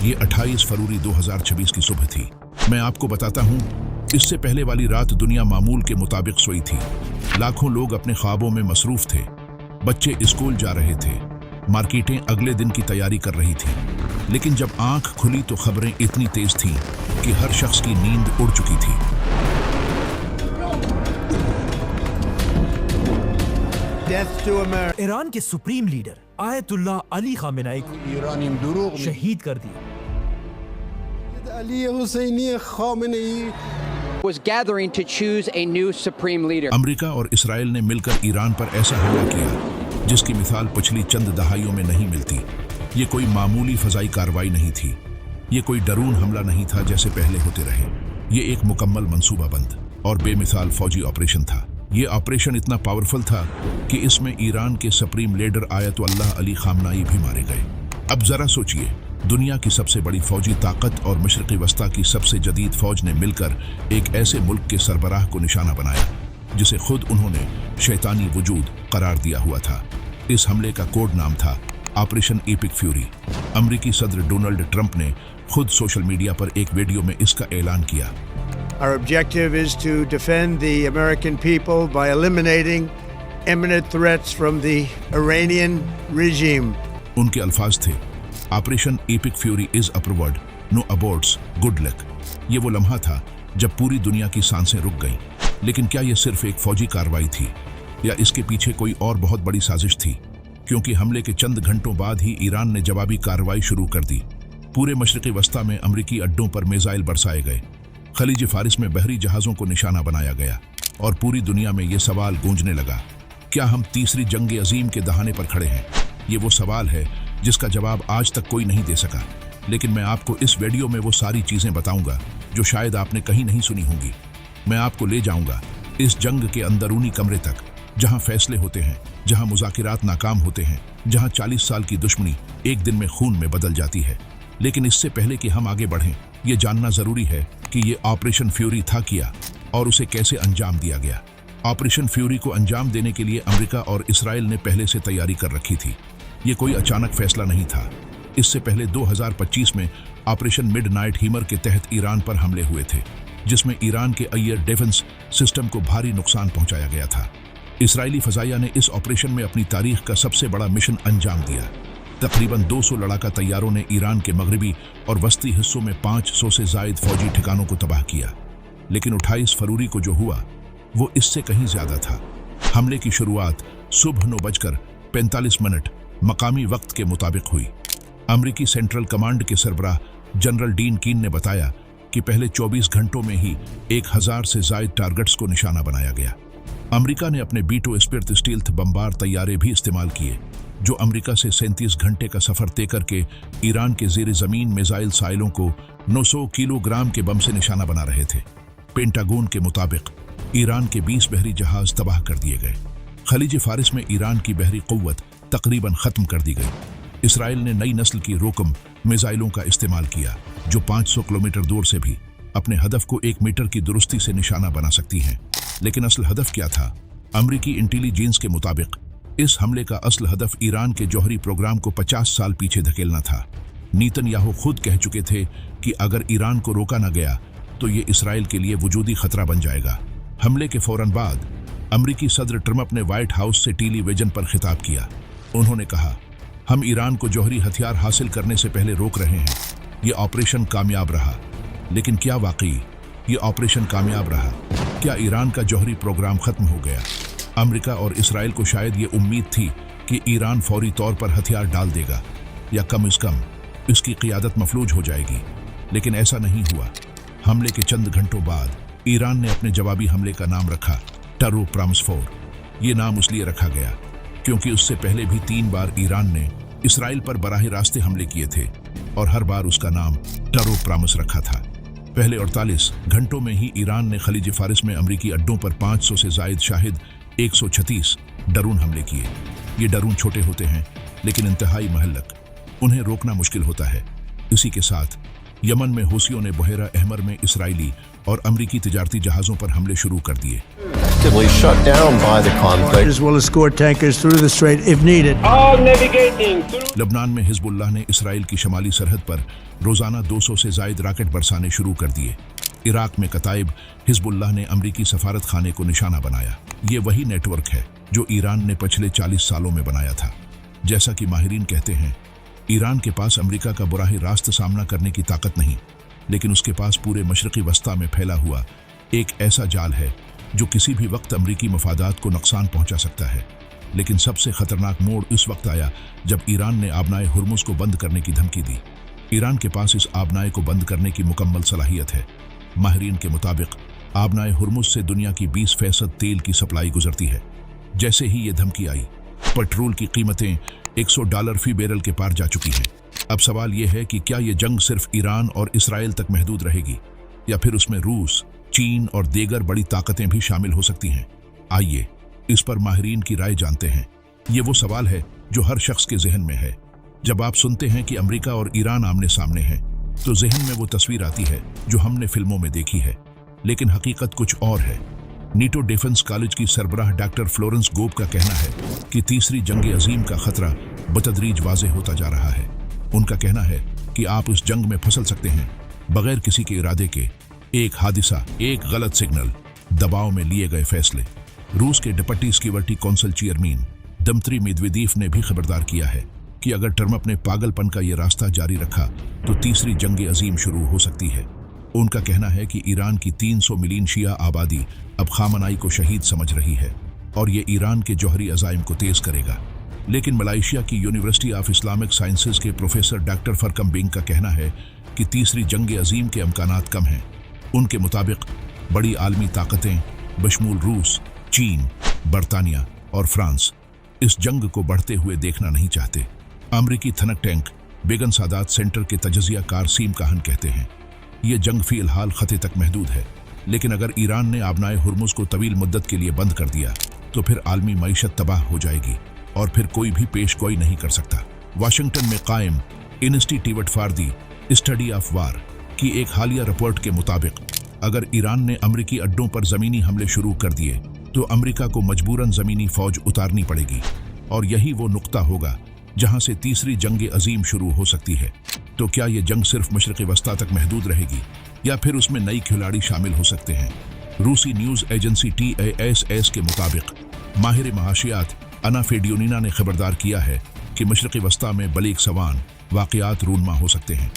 ये 28 फरवरी 2026 की सुबह थी। मैं आपको बताता हूँ, इससे पहले वाली रात दुनिया मामूल के मुताबिक सोई थी। लाखों लोग अपने ख्वाबों में मसरूफ थे। बच्चे स्कूल जा रहे थे, मार्केटें अगले दिन की तैयारी कर रही थी। लेकिन जब आंख खुली तो खबरें इतनी तेज थीं कि हर शख्स की नींद उड़ चुकी थी। ईरान के supreme leader Ayatollah Ali Khamenei को शहीद कर दिया। was gathering to choose a new supreme leader. America और इसराइल ने मिलकर ईरान पर ऐसा हमला किया जिसकी मिसाल पिछली चंद दहाइयों में नहीं मिलती। ये कोई मामूली फजाई कार्रवाई नहीं थी, ये कोई डरून हमला नहीं था जैसे पहले होते रहे। ये एक मुकम्मल मंसूबाबंद और बेमिसाल फौजी ऑपरेशन था। ये ऑपरेशन इतना पावरफुल था कि इसमें ईरान के supreme leader Ayatollah Ali Khamenei भी मारे गए। अब जरा सोचिए, दुनिया की सबसे बड़ी फौजी ताकत और मशरिक़ी वस्ता की सबसे जदीद फौज ने मिलकर एक ऐसे मुल्क के सरबराह को निशाना बनाया जिसे खुद उन्होंने शैतानी वजूद करार दिया हुआ था। इस हमले का कोड नाम था ऑपरेशन एपिक फ्यूरी। अमरीकी सदर डोनाल्ड ट्रंप ने खुद सोशल मीडिया पर एक वीडियो में इसका ऐलान किया। Our objective is to defend the American people by eliminating imminent threats from the Iranian regime. उनके अल्फाज थे, operation epic fury is approved, no aborts, good luck. ये वो लम्हा था जब पूरी दुनिया की सांसें रुक गईं। लेकिन क्या ये सिर्फ एक फौजी कार्रवाई थी या इसके पीछे कोई और बहुत बड़ी साजिश थी? क्योंकि हमले के चंद घंटों बाद ही ईरान ने जवाबी कार्रवाई शुरू कर दी। पूरे मशरिक़ी वस्ता में अमरीकी अड्डों पर मिसाइल बरसाए गए, खलीज फारिस में बहरी जहाज़ों को निशाना बनाया गया और पूरी दुनिया में ये सवाल गूंजने लगा, क्या हम तीसरी जंग अजीम के दहाने पर खड़े हैं? ये वो सवाल है जिसका जवाब आज तक कोई नहीं दे सका। लेकिन मैं आपको इस वीडियो में वो सारी चीज़ें बताऊंगा जो शायद आपने कहीं नहीं सुनी होंगी। मैं आपको ले जाऊंगा इस जंग के अंदरूनी कमरे तक, जहां फैसले होते हैं, जहां मुज़ाकिरात नाकाम होते हैं, जहां 40 साल की दुश्मनी एक दिन में खून में बदल जाती है। लेकिन इससे पहले कि हम आगे बढ़ें, ये जानना ज़रूरी है कि ये ऑपरेशन फ्यूरी था क्या और उसे कैसे अंजाम दिया गया। ऑपरेशन फ्यूरी को अंजाम देने के लिए अमेरिका और इसराइल ने पहले से तैयारी कर रखी थी। ये कोई अचानक फैसला नहीं था। इससे पहले 2025 में ऑपरेशन मिडनाइट हीमर के तहत ईरान पर हमले हुए थे, जिसमें ईरान के एयर डिफेंस सिस्टम को भारी नुकसान पहुंचाया गया था। इसराइली फजाइया ने इस ऑपरेशन में अपनी तारीख का सबसे बड़ा मिशन अंजाम दिया। तकरीबन 200 लड़ाका तैयारों ने ईरान के मगरबी और वस्ती हिस्सों में 500 से ज़ायद फौजी ठिकानों को तबाह किया। लेकिन 28 फरवरी को जो हुआ वो इससे कहीं ज़्यादा था। हमले की शुरुआत सुबह 9:45 मकामी वक्त के मुताबिक हुई। अमरीकी सेंट्रल कमांड के सरबराह जनरल डीन कीन ने बताया कि पहले 24 घंटों में ही 1000 से ज़ायद टारगेट्स को निशाना बनाया गया। अमेरिका ने अपने बीटो स्पिरिट स्टील्थ बमबार तैयारे भी इस्तेमाल किए, जो अमेरिका से 37 घंटे का सफ़र तय करके ईरान के ज़ेर ज़मीन मिसाइल साइलों को 900 किलोग्राम के बम से निशाना बना रहे थे। पेंटागोन के मुताबिक ईरान के 20 बहरी जहाज़ तबाह कर दिए गए। खलीज फारिस में ईरान की बहरी क़ुव्वत तकरीबन ख़त्म कर दी गई। इसराइल ने नई नस्ल की रोकम मिसाइलों का इस्तेमाल किया, जो 500 किलोमीटर दूर से भी अपने हदफ को 1 मीटर की दुरुस्ती से निशाना बना सकती हैं। लेकिन असल हदफ क्या था? अमरीकी इंटेलिजेंस के मुताबिक इस हमले का असल हदफ ईरान के जौहरी प्रोग्राम को 50 साल पीछे धकेलना था। नेतन्याहू खुद कह चुके थे कि अगर ईरान को रोका न गया तो ये इसराइल के लिए वजूदी खतरा बन जाएगा। हमले के फौरन बाद अमरीकी सदर ट्रंप ने व्हाइट हाउस से टेलीविजन पर खिताब किया। उन्होंने कहा, हम ईरान को जौहरी हथियार हासिल करने से पहले रोक रहे हैं। ये ऑपरेशन कामयाब रहा। लेकिन क्या वाकई ये ऑपरेशन कामयाब रहा? क्या ईरान का जौहरी प्रोग्राम खत्म हो गया? अमेरिका और इसराइल को शायद ये उम्मीद थी कि ईरान फौरी तौर पर हथियार डाल देगा या कम से कम इसकी क़ियादत मफलूज हो जाएगी। लेकिन ऐसा नहीं हुआ। हमले के चंद घंटों बाद ईरान ने अपने जवाबी हमले का नाम रखा टर्रो प्रॉमिस 4। ये नाम इसलिए रखा गया क्योंकि उससे पहले भी 3 बार ईरान ने इसराइल पर बराह रास्ते हमले किए थे और हर बार उसका नाम टर्रो प्रॉमिस रखा था। पहले 48 घंटों में ही ईरान ने खलीज फारिस में अमरीकी अड्डों पर 500 से ज़ायद शाहिद 136 डरून हमले किए। ये डरून छोटे होते हैं लेकिन इंतहाई महल्लक, उन्हें रोकना मुश्किल होता है। इसी के साथ यमन में हूसियों ने बहेरा अहमर में इसराइली और अमरीकी तिजारती जहाज़ों पर हमले शुरू कर दिए। effectively shut down by the conflict. As will escort tankers through the strait if needed. All navigating through. लबनान में हिजबुल्लाह ने इसराइल की शमाली सरहद पर रोजाना 200 से जायद रॉकेट बरसाने शुरू कर दिए। इराक में कताइब हिजबुल्लाह ने अमरीकी सफारत खाने को निशाना बनाया। ये वही नेटवर्क है जो ईरान ने पिछले 40 सालों में बनाया था। जैसा कि माहिरीन कहते हैं, ईरान के पास अमरीका का बुराह रास्त सामना करने की ताकत नहीं, लेकिन उसके पास पूरे मशरक़ी वस्ता में फैला हुआ एक ऐसा जाल है जो किसी भी वक्त अमरीकी मफादात को नुकसान पहुंचा सकता है। लेकिन सबसे खतरनाक मोड़ उस वक्त आया जब ईरान ने आबनाए हुर्मुज़ को बंद करने की धमकी दी। ईरान के पास इस आबनाए को बंद करने की मुकम्मल सलाहियत है। माहिरीन के मुताबिक आबनाए हुर्मुज़ से दुनिया की 20% तेल की सप्लाई गुजरती है। जैसे ही ये धमकी आई, पेट्रोल की कीमतें $100 फी बैरल के पार जा चुकी हैं। अब सवाल यह है कि क्या ये जंग सिर्फ ईरान और इसराइल तक महदूद रहेगी या फिर उसमें रूस, चीन और दीगर बड़ी ताकतें भी शामिल हो सकती हैं। आइए इस पर माहिरीन की राय जानते हैं। ये वो सवाल है जो हर शख्स के जहन में है। जब आप सुनते हैं कि अमेरिका और ईरान आमने सामने हैं, तो जहन में वो तस्वीर आती है जो हमने फिल्मों में देखी है, लेकिन हकीकत कुछ और है। नीटो डिफेंस कॉलेज की सरबराह डॉक्टर फ्लोरेंस गोब का कहना है कि तीसरी जंग अजीम का खतरा बतदरीज वाज़ेह होता जा रहा है। उनका कहना है कि आप इस जंग में फंसल सकते हैं बगैर किसी के इरादे के। एक हादिसा, एक गलत सिग्नल, दबाव में लिए गए फैसले। रूस के deputy security council chairman Dmitry Medvedev ने भी खबरदार किया है कि अगर ट्रम्प ने पागलपन का ये रास्ता जारी रखा तो तीसरी जंग अजीम शुरू हो सकती है। उनका कहना है कि ईरान की 300 मिलियन शिया आबादी अब खामनाई को शहीद समझ रही है और ये ईरान के जौहरी अज़ाइम को तेज करेगा। लेकिन मलेशिया की यूनिवर्सिटी ऑफ इस्लामिक साइंसेज के प्रोफेसर डॉक्टर फरकम बिंग का कहना है कि तीसरी जंग अजीम के अमकानात कम हैं। उनके मुताबिक बड़ी आलमी ताकतें बशमूल रूस, चीन, बरतानिया और फ्रांस इस जंग को बढ़ते हुए देखना नहीं चाहते। अमरीकी थनक टैंक बेगन सादात सेंटर के तजज़िया कार सीम काहन कहते हैं, ये जंग फ़िलहाल ख़ते तक महदूद है, लेकिन अगर ईरान ने आबनाए हुर्मुज़ को तवील मुद्दत के लिए बंद कर दिया तो फिर आलमी मईशत तबाह हो जाएगी और फिर कोई भी पेशगोई नहीं कर सकता। वाशिंगटन में कायम institute for the study of war की एक हालिया रिपोर्ट के मुताबिक अगर ईरान ने अमरीकी अड्डों पर ज़मीनी हमले शुरू कर दिए तो अमरीका को मजबूरन ज़मीनी फ़ौज उतारनी पड़ेगी और यही वो नुक्ता होगा जहां से तीसरी जंग अजीम शुरू हो सकती है। तो क्या ये जंग सिर्फ मशरक़ वस्ता तक महदूद रहेगी या फिर उसमें नई खिलाड़ी शामिल हो सकते हैं? रूसी न्यूज़ एजेंसी TASS के मुताबिक माहिर महाशियात अना फेडियोनिना ने खबरदार किया है कि मशरक़ वस्ता में बलीग सवान वाक़यात रूनमा हो सकते हैं।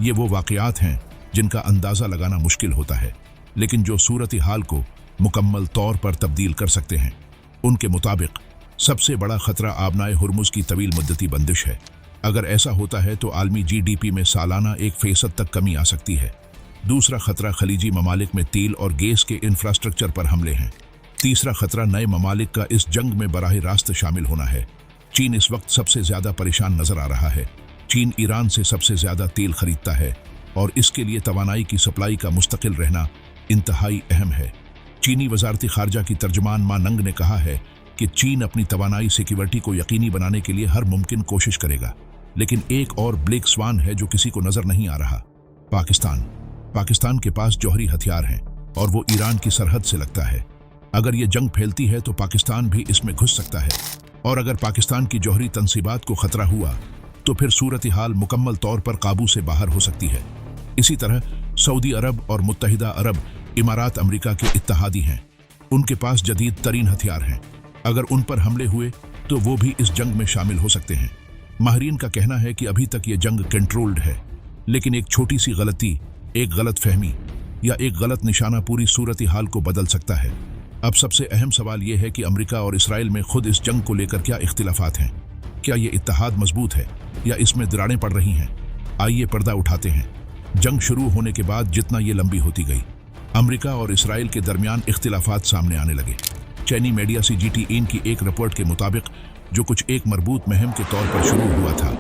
ये वो वाक़यात हैं जिनका अंदाज़ा लगाना मुश्किल होता है, लेकिन जो सूरत हाल को मुकम्मल तौर पर तब्दील कर सकते हैं। उनके मुताबिक सबसे बड़ा खतरा आबनाए हुर्मुज़ की तवील मुद्दती बंदिश है। अगर ऐसा होता है तो आलमी GDP में सालाना 1% तक कमी आ सकती है। दूसरा खतरा खलीजी ममालिक में तेल और गैस के इंफ्रास्ट्रक्चर पर हमले हैं। तीसरा खतरा नए ममालिक का इस जंग में बराह रास्त शामिल होना है। चीन इस वक्त सबसे ज़्यादा परेशान नज़र आ रहा है। चीन ईरान से सबसे ज़्यादा तेल खरीदता है और इसके लिए तवानाई की सप्लाई का मुस्तकिल रहना इंतहाई अहम है। चीनी वजारती खारजा की तर्जमान मा नंग ने कहा है कि चीन अपनी तवानाई सिक्योरिटी को यकीनी बनाने के लिए हर मुमकिन कोशिश करेगा, लेकिन एक और ब्लैक स्वान है जो किसी को नजर नहीं आ रहा। पाकिस्तान के पास जौहरी हथियार हैं और वो ईरान की सरहद से लगता है। अगर ये जंग फैलती है तो पाकिस्तान भी इसमें घुस सकता है और अगर पाकिस्तान की जौहरी तनसीबात को खतरा हुआ तो फिर सूरत हाल मुकम्मल तौर पर काबू से बाहर हो सकती है। इसी तरह सऊदी अरब और मुत्तहिदा अरब इमारात अमेरिका के इत्तहादी हैं। उनके पास जदीद तरीन हथियार हैं। अगर उन पर हमले हुए तो वो भी इस जंग में शामिल हो सकते हैं। माहिरीन का कहना है कि अभी तक ये जंग कंट्रोल्ड है, लेकिन एक छोटी सी गलती, एक गलत फहमी या एक गलत निशाना पूरी सूरत हाल को बदल सकता है। अब सबसे अहम सवाल ये है कि अमेरिका और इसराइल में खुद इस जंग को लेकर क्या इख्तिलाफात हैं। क्या ये इत्तेहाद मजबूत है या इसमें दरारें पड़ रही हैं? आइए पर्दा उठाते हैं। जंग शुरू होने के बाद जितना ये लंबी होती गई, अमेरिका और इसराइल के दरमियान इख्तिलाफात सामने आने लगे। चीनी मीडिया CGTN की एक रिपोर्ट के मुताबिक जो कुछ एक मरबूत मुहिम के तौर पर शुरू हुआ था,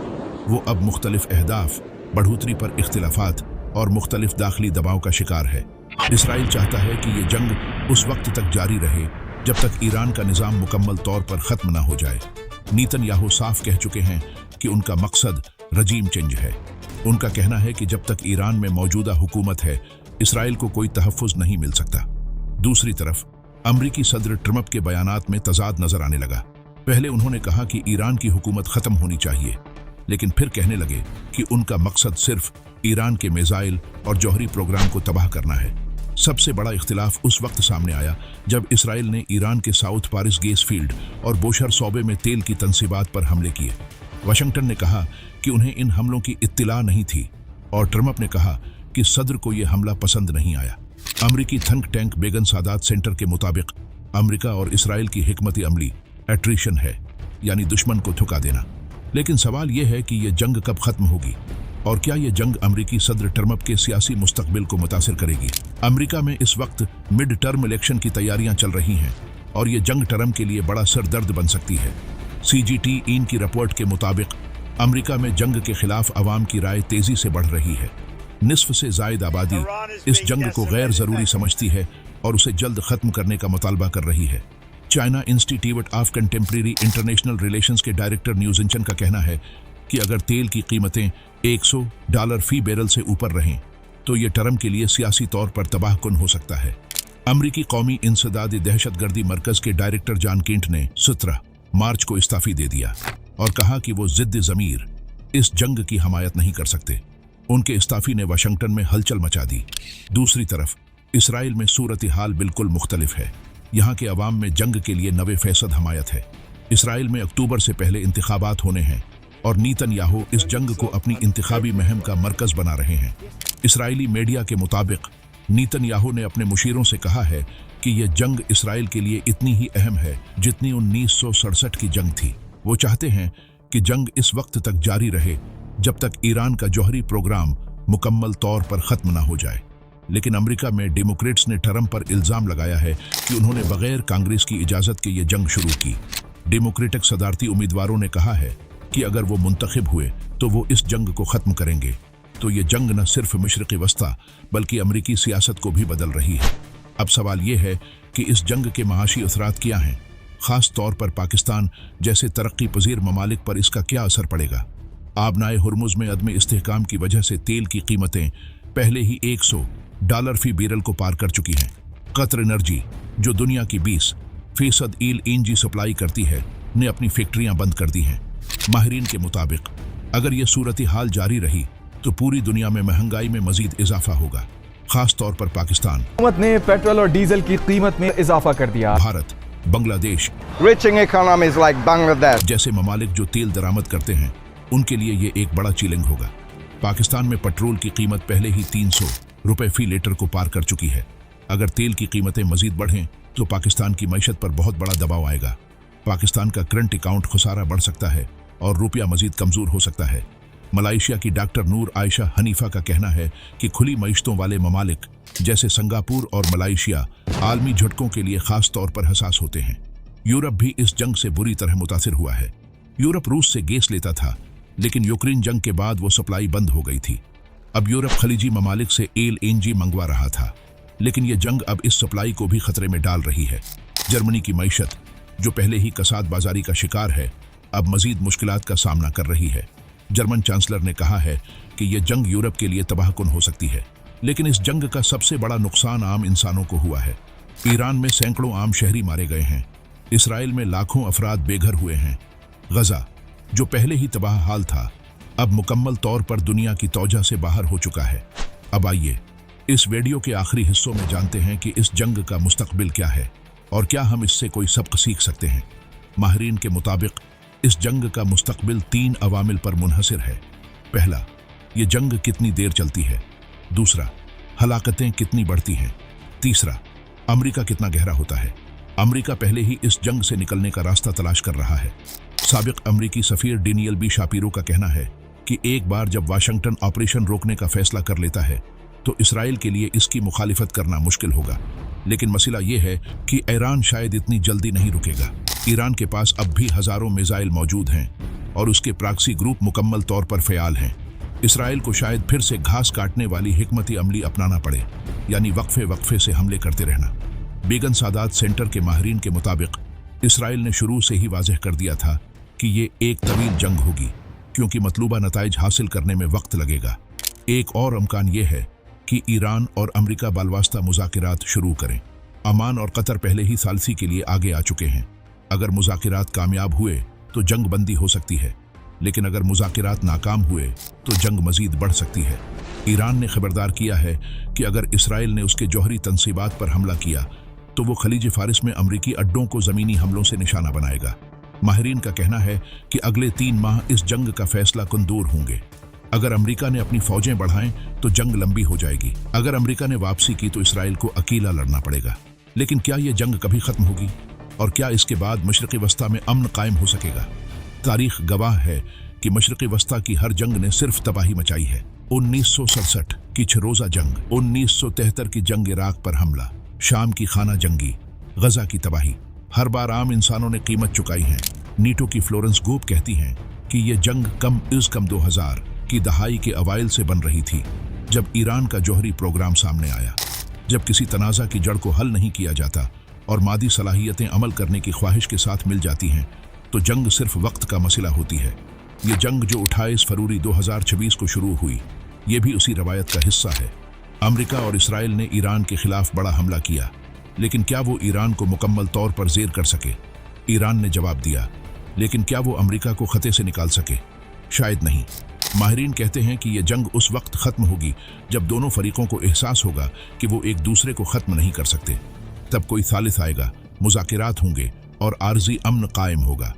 वो अब मुख्तलिफ अहदाफ, बढ़ोतरी पर इख्तिलाफात और मुख्तलिफ दाखिली दबाव का शिकार है। इसराइल चाहता है कि ये जंग उस वक्त तक जारी रहे जब तक ईरान का निज़ाम मुकम्मल तौर पर ख़त्म ना हो जाए। नेतन्याहू साफ कह चुके हैं कि उनका मकसद रजीम चेंज है। उनका कहना है कि जब तक ईरान में मौजूदा हुकूमत है, इसराइल को कोई तहफ़्फ़ुज़ नहीं मिल सकता। दूसरी तरफ अमरीकी सदर ट्रम्प के बयानात में तजाद नजर आने लगा। पहले उन्होंने कहा कि ईरान की हुकूमत खत्म होनी चाहिए, लेकिन फिर कहने लगे कि उनका मकसद सिर्फ ईरान के मिसाइल और जौहरी प्रोग्राम को तबाह करना है। सबसे बड़ा इख्तिलाफ उस वक्त सामने आया जब इसराइल ने ईरान के साउथ पारिस गैस फील्ड और बोशर शोबे में तेल की तंसीबात पर हमले किए। वाशिंगटन ने कहा कि उन्हें इन हमलों की इत्तिला नहीं थी और ट्रम्प ने कहा कि सदर को यह हमला पसंद नहीं आया। अमरीकी थिंक टैंक बेगन सादात सेंटर के मुताबिक अमरीका और इसराइल की हिकमत अमली एट्रिशन है, यानी दुश्मन को थुका देना। लेकिन सवाल यह है कि यह जंग कब खत्म होगी और क्या यह जंग अमरीकी सदर ट्रम्प के सियासी मुस्तकबिल को मुतासिर करेगी। अमरीका में इस वक्त मिड टर्म इलेक्शन की तैयारियां चल रही हैं और यह जंग ट्रम्प के लिए बड़ा सरदर्द बन सकती है। CGTN की रिपोर्ट के मुताबिक अमरीका में जंग के खिलाफ अवाम की राय तेजी से बढ़ रही है। निस्फ से जायद आबादी इस जंग को गैर जरूरी समझती है और उसे जल्द खत्म करने का मुतालबा कर रही है। China institute of contemporary international relations के डायरेक्टर न्यूजिंचन का कहना है कि अगर तेल की कीमतें $100 फी बैरल से ऊपर रहें तो ये ट्रम्प के लिए सियासी तौर पर तबाहकुन हो सकता है। अमरीकी कौमी इंसदादी दहशतगर्दी मरकज के डायरेक्टर जॉन केंट ने 17 मार्च को इस्तीफा दे दिया और कहा कि वो जिद्द ज़मीर इस जंग की हमायत नहीं कर सकते। उनके इस्तीफे ने वाशिंगटन में हलचल मचा दी। दूसरी तरफ इसराइल में सूरत हाल बिल्कुल मुख्तलिफ है। यहाँ के अवाम में जंग के लिए 90% हमायत है। इसराइल में अक्टूबर से पहले इंतखाबात होने हैं और नेतन्याहू इस जंग को अपनी इंतखाबी मुहिम का मरकज बना रहे हैं। इसराइली मीडिया के मुताबिक नेतन्याहू ने अपने मुशीरों से कहा है कि यह जंग इसराइल के लिए इतनी ही अहम है जितनी 1967 की जंग थी। वो चाहते हैं कि जंग इस वक्त तक जारी रहे जब तक ईरान का जौहरी प्रोग्राम मुकम्मल तौर पर खत्म ना हो जाए। लेकिन अमेरिका में डेमोक्रेट्स ने ट्रम्प पर इल्जाम लगाया है कि उन्होंने बगैर कांग्रेस की इजाजत के ये जंग शुरू की। डेमोक्रेटिक सदारती उम्मीदवारों ने कहा है कि अगर वो मुंतखब हुए तो वो इस जंग को खत्म करेंगे। तो ये जंग न सिर्फ मशरिक़ी वस्ता बल्कि अमरीकी सियासत को भी बदल रही है। अब सवाल ये है कि इस जंग के माशी असरात क्या हैं, खास तौर पर पाकिस्तान जैसे तरक्की पजीर ममालिक पर इसका क्या असर पड़ेगा। आबनाए हुर्मुज में अदम इस्तेहकाम की वजह से तेल की कीमतें पहले ही $100 फी बैरल को पार कर चुकी हैं। कतर एनर्जी, जो दुनिया की 20% LNG सप्लाई करती है, ने अपनी फैक्ट्रियां बंद कर दी हैं। माहिरीन के मुताबिक अगर ये सूरत हाल जारी रही तो पूरी दुनिया में महंगाई में मजीद इजाफा होगा, खास तौर पर पाकिस्तान। हुकूमत ने पेट्रोल और डीजल की कीमत में इजाफा कर दिया। Bharat, Bangladesh Riching economies like Bangladesh जैसे ममालिक जो तेल दरामद करते हैं, उनके लिए ये एक बड़ा चैलेंज होगा। पाकिस्तान में पेट्रोल की कीमत पहले ही $300 फी लीटर को पार कर चुकी है। अगर तेल की कीमतें मजीद बढ़ें तो पाकिस्तान की मईशत पर बहुत बड़ा दबाव आएगा। पाकिस्तान का करंट अकाउंट खुसारा बढ़ सकता है और रुपया मजीद कमजोर हो सकता है। मलेशिया की डॉक्टर नूर आयशा हनीफा का कहना है कि खुली मईशतों वाले ममालिक जैसे सिंगापुर और मलेशिया आलमी झटकों के लिए खास तौर पर हसास होते हैं। यूरोप भी इस जंग से बुरी तरह मुतासिर हुआ है। यूरोप रूस से गैस लेता था, लेकिन यूक्रेन जंग के बाद वो सप्लाई बंद हो गई थी। अब यूरोप खलीजी ममालिक से LNG मंगवा रहा था, लेकिन ये जंग अब इस सप्लाई को भी खतरे में डाल रही है। जर्मनी की मईशत, जो पहले ही कसाद बाजारी का शिकार है, अब मजीद मुश्किलात का सामना कर रही है। जर्मन चांसलर ने कहा है कि यह जंग यूरोप के लिए तबाहकुन हो सकती है। लेकिन इस जंग का सबसे बड़ा नुकसान आम इंसानों को हुआ है। ईरान में सैकड़ों आम शहरी मारे गए हैं। इसराइल में लाखों अफराद बेघर हुए हैं। गजा, जो पहले ही तबाह हाल था, अब मुकम्मल तौर पर दुनिया की तौजा से बाहर हो चुका है। अब आइए इस वीडियो के आखिरी हिस्सों में जानते हैं कि इस जंग का मुस्तकबिल क्या है और क्या हम इससे कोई सबक सीख सकते हैं। माहिरीन के मुताबिक इस जंग का मुस्तकबिल 3 अवामिल पर मुनहसिर है। पहला, ये जंग कितनी देर चलती है। दूसरा, हलाकतें कितनी बढ़ती हैं। तीसरा, अमेरिका कितना गहरा होता है। अमेरिका पहले ही इस जंग से निकलने का रास्ता तलाश कर रहा है। साबिक अमेरिकी सफीर डेनियल बी शापिरो का कहना है कि एक बार जब वाशिंगटन ऑपरेशन रोकने का फैसला कर लेता है तो इसराइल के लिए इसकी मुखालिफत करना मुश्किल होगा। लेकिन मसला ये है कि ईरान शायद इतनी जल्दी नहीं रुकेगा। ईरान के पास अब भी हजारों मिसाइल मौजूद हैं और उसके प्रॉक्सी ग्रुप मुकम्मल तौर पर फ़याल हैं। इसराइल को शायद फिर से घास काटने वाली हिकमती अमली अपनाना पड़े, यानी वक्फे से हमले करते रहना। बेगन सादात सेंटर के माहिरीन के मुताबिक इसराइल ने शुरू से ही वाज़ेह कर दिया था कि ये एक तवील जंग होगी, क्योंकि मतलूबा नताइज हासिल करने में वक्त लगेगा। एक और इम्कान ये है कि ईरान और अमेरिका बालवास्ता मुज़ाकिरात शुरू करें। ओमान और कतर पहले ही सालसी के लिए आगे आ चुके हैं। अगर मुज़ाकिरात कामयाब हुए तो जंग बंदी हो सकती है, लेकिन अगर मुज़ाकिरात नाकाम हुए तो जंग मज़ीद बढ़ सकती है। ईरान ने खबरदार किया है कि अगर इसराइल ने उसके जौहरी तंसीबात पर हमला किया तो वो खलीज फारिस में अमरीकी अड्डों को ज़मीनी हमलों से निशाना बनाएगा। माहिरीन का कहना है कि अगले 3 माह इस जंग का फैसला कुन दूर होंगे। अगर अमेरिका ने अपनी फौजें बढ़ाएं तो जंग लंबी हो जाएगी। अगर अमेरिका ने वापसी की तो इसराइल को अकेला लड़ना पड़ेगा। लेकिन क्या ये जंग कभी खत्म होगी और क्या इसके बाद मशरक़ी वस्ता में अमन कायम हो सकेगा? तारीख गवाह है कि मशरक़ी वस्ता की हर जंग ने सिर्फ तबाही मचाई है। 1967 की छरोज़ा जंग, 1973 की जंग इराक पर हमला, शाम की खाना जंगी, गजा की तबाही, हर बार आम इंसानों ने कीमत चुकाई है। नीटो की फ्लोरेंस गोप कहती हैं कि ये जंग कम 2000 की दहाई के अवाइल से बन रही थी, जब ईरान का जौहरी प्रोग्राम सामने आया। जब किसी तनाज़ा की जड़ को हल नहीं किया जाता और मादी सलाहियतें अमल करने की ख्वाहिश के साथ मिल जाती हैं तो जंग सिर्फ वक्त का मसला होती है। ये जंग जो 28 फरवरी 2026 को शुरू हुई, ये भी उसी रवायत का हिस्सा है। अमेरिका और इसराइल ने ईरान के खिलाफ बड़ा हमला किया, लेकिन क्या वो ईरान को मुकम्मल तौर पर ज़ेर कर सके? ईरान ने जवाब दिया, लेकिन क्या वो अमेरिका को खते से निकाल सके? शायद नहीं। माहिरीन कहते हैं कि यह जंग उस वक्त ख़त्म होगी जब दोनों फरीकों को एहसास होगा कि वो एक दूसरे को ख़त्म नहीं कर सकते। तब कोई सालिस आएगा, मुज़ाकिरात होंगे और आर्जी अमन कायम होगा।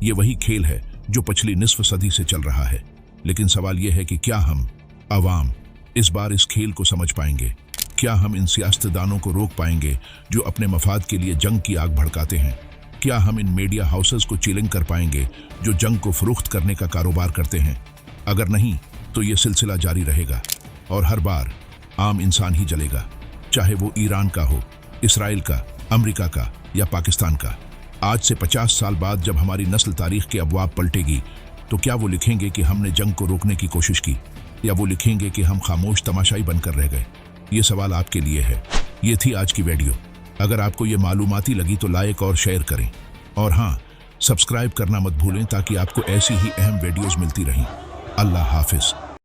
ये वही खेल है जो पिछली निस्फ सदी से चल रहा है। लेकिन सवाल यह है कि क्या हम अवाम इस बार इस खेल को समझ पाएंगे? क्या हम इन सियासतदानों को रोक पाएंगे जो अपने मफाद के लिए जंग की आग भड़काते हैं? क्या हम इन मीडिया हाउसेस को चीलिंग कर पाएंगे जो जंग को फरोख्त करने का कारोबार करते हैं? अगर नहीं तो ये सिलसिला जारी रहेगा और हर बार आम इंसान ही जलेगा, चाहे वो ईरान का हो, इसराइल का, अमेरिका का या पाकिस्तान का। आज से 50 साल बाद जब हमारी नस्ल तारीख के अबवाब पलटेगी तो क्या वो लिखेंगे कि हमने जंग को रोकने की कोशिश की, या वो लिखेंगे कि हम खामोश तमाशाई बनकर रह गए? ये सवाल आपके लिए है। ये थी आज की वीडियो। अगर आपको ये मालूमाती लगी तो लाइक और शेयर करें, और हाँ, सब्सक्राइब करना मत भूलें ताकि आपको ऐसी ही अहम वीडियोस मिलती रहें। अल्लाह हाफिज।